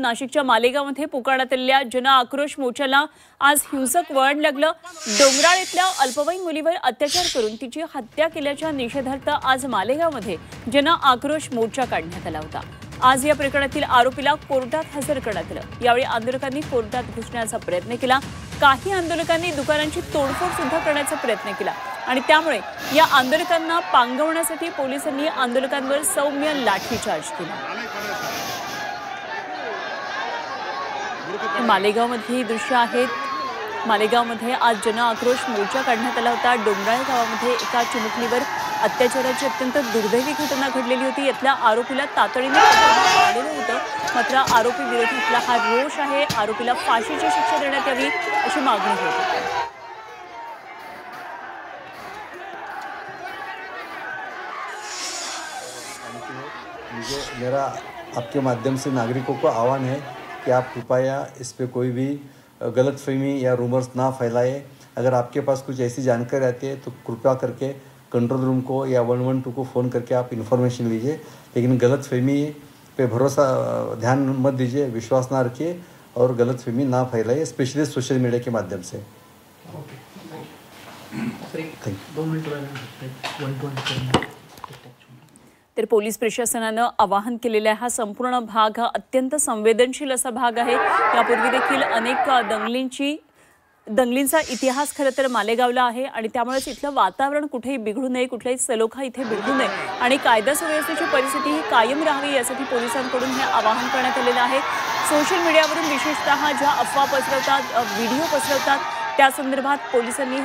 नाशिकच्या मालेगावमध्ये पुकारण्यात जन आक्रोश मोर्चाला आज हिंसक वळण लागलं। डोंगराळ इथल्या अल्पवयीन मुलीवर अत्याचार करून तिची हत्या केल्याच्या निषेधार्थ आज मालेगावमध्ये जन आक्रोश मोर्चा काढण्यात आला होता। आज या प्रकरणातील आरोपीला कोर्टात हजर करण्यात आलं। यावेळी आंदोलकांनी कोर्टात घुसण्याचा प्रयत्न केला। काही आंदोलकांनी दुकानांची तोडफोड सुद्धा करण्याचा प्रयत्न केला आणि त्यामुळे या आंदोलकांना पांगवण्यासाठी पोलिसांनी आंदोलकांवर सौम्य लाठीचार्ज केला। मालेगावमध्ये दृश्य आहेत। मालेगावमध्ये आज जन आक्रोश मोर्चा काढण्यात आला होता। डोंगराळ गावामध्ये एका चिमुकलीवर अत्याचाराची अत्यंत दुर्दैवी घटना घडलेली होती। यातल्या आरोपीला तातडीने पकडण्यात आलेलं होतं, मात्र आरोपी विरोधातला हा रोष आहे। आरोपीला फाशीची शिक्षा देण्यात यावी अशी मागणी होती। मेरा आपके माध्यम से नागरिकों को आह्वान है कि आप कृपया इस पे कोई भी गलतफहमी या रूमर्स ना फैलाएं। अगर आपके पास कुछ ऐसी जानकारी आती है तो कृपया करके कंट्रोल रूम को या 112 को फ़ोन करके आप इन्फॉर्मेशन लीजिए, लेकिन गलतफहमी पे भरोसा ध्यान मत दीजिए, विश्वास ना रखिए और गलतफहमी ना फैलाइए, स्पेशली सोशल मीडिया के माध्यम से। तर पोलीस प्रशासनानं आवाहन केलेला हा संपूर्ण भाग अत्यंत संवेदनशील असा भाग आहे। यापूर्वी देखील अनेक दंगलींचा इतिहास खरं तर मालेगावला आहे आणि त्यामुळेच इथलं वातावरण कुठेही बिघडू नये, कुठलाही सलोखा इथे बिघडू नये आणि कायदा सुव्यवस्थेची परिस्थिती ही कायम राहावी यासाठी पोलिसांकडून हे आवाहन करण्यात आलेलं आहे। सोशल मीडियावरून विशेषतः ज्या अफवा पसरवतात, व्हिडिओ पसरवतात त्या संदर्भात पोलिसांनी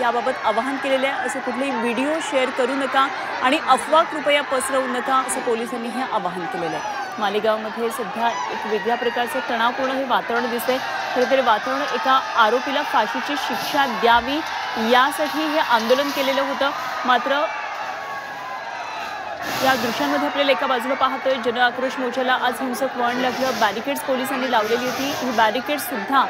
याबाबत आवाहन केलेले आहे। असे कुठलेही व्हिडिओ शेअर करू नका आणि अफवा कृपया पसरवू नका असं पोलिसांनी हे आवाहन केलेलं आहे। मालेगावमध्ये सध्या एक वेगळ्या प्रकारचं तणावपूर्ण हे वातावरण दिसतंय। खरं तर वातावरण एका आरोपीला फाशीची शिक्षा द्यावी यासाठी हे आंदोलन केलेलं होतं, मात्र या दृश्यांमध्ये आपल्याला एका बाजूला पाहतोय जन आक्रोश मोर्चाला आज हिंसक वळण लागलं। बॅरिकेड्स पोलिसांनी लावलेली होती। ही बॅरिकेड्स सुद्धा